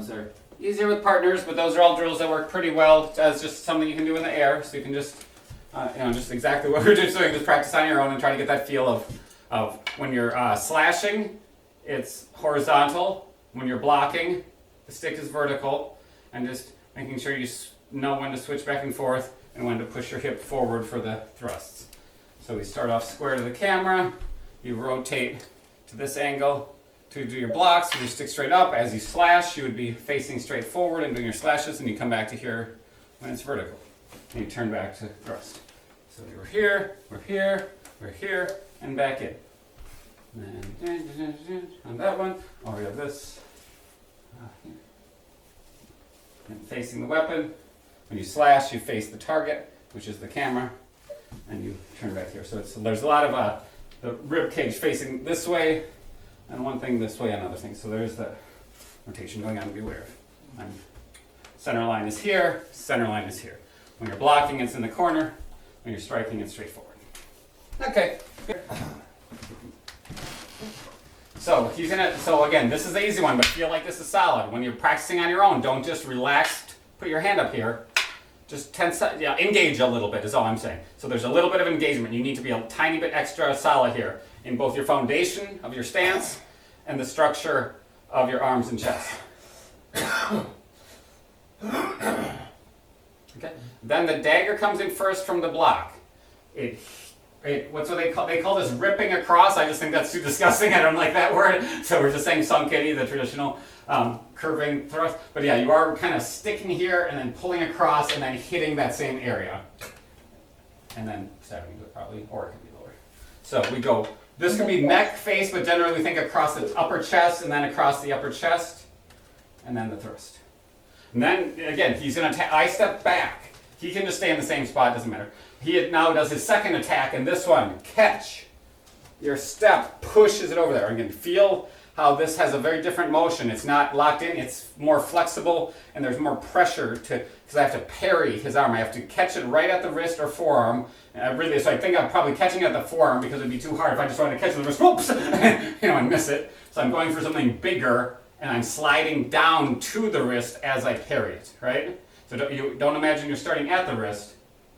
Those are easier with partners, but those are all drills that work pretty well as just something you can do in the air. So you can just, just exactly what we're just doing, just practice on your own and try to get that feel of when you're slashing, it's horizontal. When you're blocking, the stick is vertical, and just making sure you know when to switch back and forth and when to push your hip forward for the thrusts. So we start off square to the camera, you rotate to this angle to do your blocks, you stick straight up. As you slash, you would be facing straight forward and doing your slashes, and you come back to here when it's vertical. And you turn back to thrust. So we're here, we're here, we're here, and back in. And on that one, or we have this. And facing the weapon. When you slash, you face the target, which is the camera, and you turn back here. So there's a lot of the rib cage facing this way, and one thing this way, another thing. So there's the rotation going on to be aware of. Center line is here, center line is here. When you're blocking, it's in the corner. When you're striking, it's straightforward. Okay. So again, this is the easy one, but feel like this is solid. When you're practicing on your own, don't just relax, put your hand up here. Just engage a little bit is all I'm saying. So there's a little bit of engagement. You need to be a tiny bit extra solid here in both your foundation of your stance and the structure of your arms and chest. Okay. Then the dagger comes in first from the block. What's what they call this ripping across. I just think that's too disgusting. I don't like that word. So we're just saying sankeri, the traditional curving thrust. But yeah, you are kind of sticking here and then pulling across and then hitting that same area. And then stabbing it probably, or it could be lower. So we go, this could be neck, face, but generally we think across the upper chest and then across the upper chest and then the thrust. And then again, he's going to I step back. He can just stay in the same spot, doesn't matter. He now does his second attack, and this one, catch. Your step pushes it over there. Again, feel how this has a very different motion. It's not locked in, it's more flexible, and there's more pressure because I have to parry his arm. I have to catch it right at the wrist or forearm. So I think I'm probably catching it at the forearm because it'd be too hard if I just wanted to catch it at the wrist, whoops, and miss it. So I'm going for something bigger, and I'm sliding down to the wrist as I parry it, right? So don't imagine you're starting at the wrist.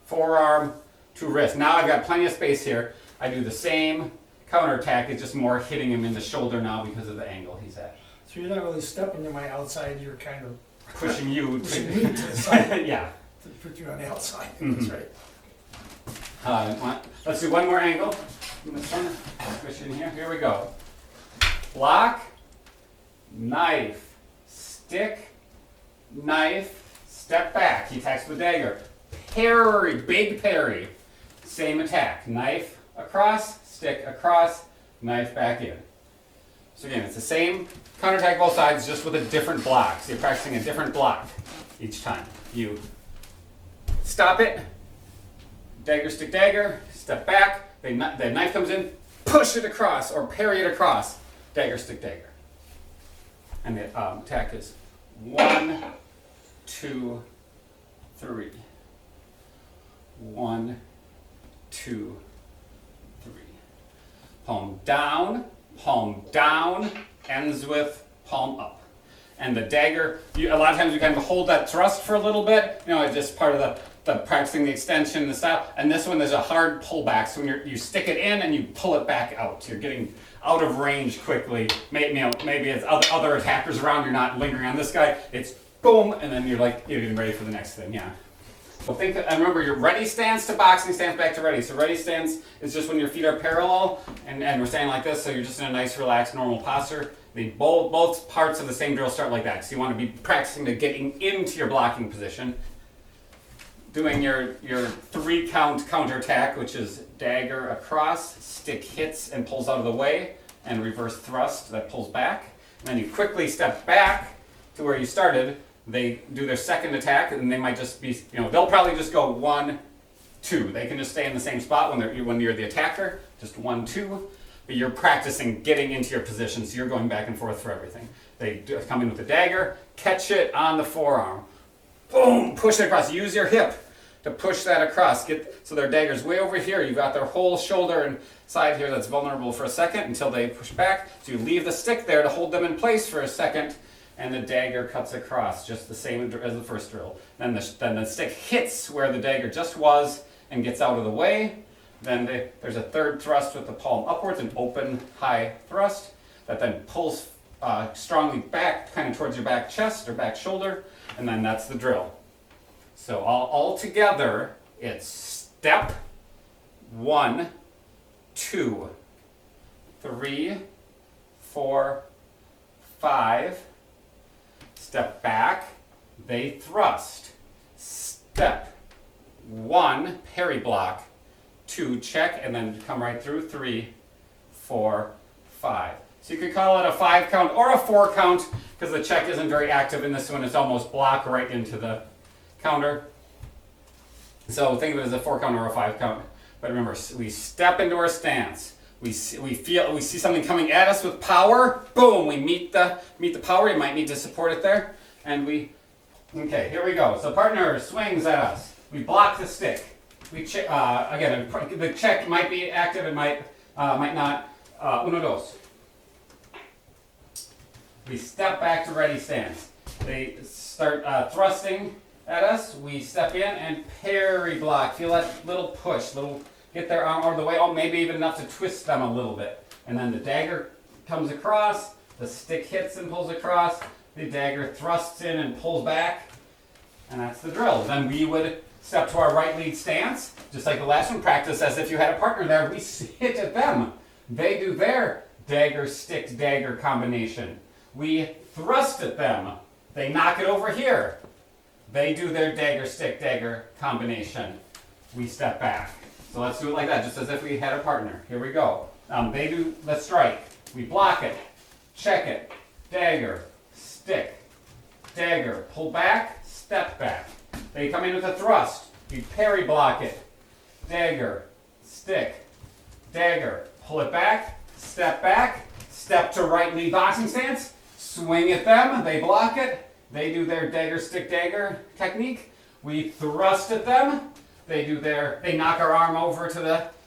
Forearm to wrist. Now I've got plenty of space here. I do the same counterattack. It's just more hitting him in the shoulder now because of the angle he's at. So you're not really stepping to my outside. You're kind of pushing you pushing me to the side. Yeah. To put you on the outside. Mm-hmm. That's right. Let's do one more angle. This one. Push in here. Here we go. Block. Knife. Stick. Knife. Step back. He attacks with the dagger. Parry, big parry. Same attack. Knife across, stick across, knife back in. So again, it's the same counterattack both sides, just with a different block. So you're practicing a different block each time. You stop it, dagger, stick, dagger, step back, the knife comes in, push it across, or parry it across, dagger, stick, dagger. And the attack is 1, 2, 3. 1, 2, 3. Palm down, ends with palm up. And the dagger, a lot of times you kind of hold that thrust for a little bit. It's just part of the practicing the extension, the style. And this one, there's a hard pullback. So when you stick it in and you pull it back out. You're getting out of range quickly. Maybe it's other attackers around. You're not lingering on this guy. It's boom, and then you're getting ready for the next thing. Yeah. So and remember your ready stance to boxing stance back to ready. So ready stance is just when your feet are parallel and we're standing like this, so you're just in a nice, relaxed, normal posture. Both parts of the same drill start like that. So you want to be practicing to getting into your blocking position. Doing your 3-count counterattack, which is dagger across, stick hits and pulls out of the way, and reverse thrust that pulls back. And then you quickly step back to where you started. They do their second attack, and they might just be, they'll probably just go 1, 2. They can just stay in the same spot when you're the attacker, just 1, 2. But you're practicing getting into your position, so you're going back and forth for everything. They come in with the dagger, catch it on the forearm, boom, push it across. Use your hip to push that across. So their dagger's way over here. You've got their whole shoulder and side here that's vulnerable for a second until they push back. So you leave the stick there to hold them in place for a second. and the dagger cuts across, just the same as the first drill. Then the stick hits where the dagger just was and gets out of the way. Then there's a third thrust with the palm upwards, an open high thrust that then pulls strongly back, kind of towards your back chest or back shoulder, and then that's the drill. So all together, it's step 1, 2, 3, 4, 5. Step back, they thrust. Step 1, parry block. 2, check, and then come right through. 3, 4, 5. So you could call it a 5 count or a 4 count, because the check isn't very active in this one. It's almost block right into the counter. So think of it as a 4 count or a 5 count. But remember, we step into our stance. We see something coming at us with power. Boom! We meet the power. You might need to support it there, and okay. Here we go. So partner swings at us. We block the stick. We check again. The check might be active. It might not. Uno, dos. We step back to ready stance. They start thrusting at us. We step in and parry block. Feel that little push, get their arm out of the way. Oh, maybe even enough to twist them a little bit. And then the dagger comes across. The stick hits and pulls across. The dagger thrusts in and pulls back. And that's the drill. Then we would step to our right lead stance, just like the last one. Practice as if you had a partner there. We hit at them. They do their dagger, stick, dagger combination. We thrust at them. They knock it over here. They do their dagger, stick, dagger combination. We step back. So let's do it like that, just as if we had a partner. Here we go. They do the strike. We block it, check it, dagger, stick, dagger, pull back, step back. They come in with a thrust. We parry block it, dagger, stick, dagger, pull it back, step to right lead boxing stance, swing at them, they block it, they do their dagger, stick, dagger technique. We thrust at them. They knock our arm over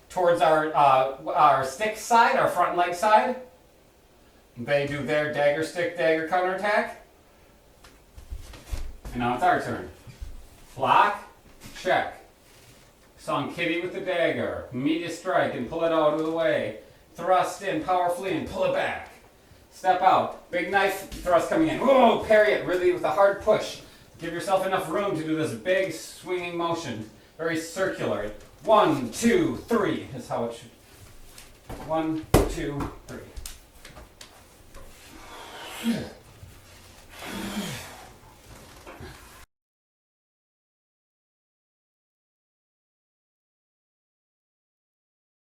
towards our stick side, our front leg side. They do their dagger, stick, dagger counterattack. And now it's our turn. Block, check. Song Kitty with the dagger. Media strike and pull it out of the way. Thrust in powerfully and pull it back. Step out. Big knife thrust coming in. Whoa, parry it really with a hard push. Give yourself enough room to do this big swinging motion. Very circular. 1, 2, 3 is how it should. 1, 2, 3.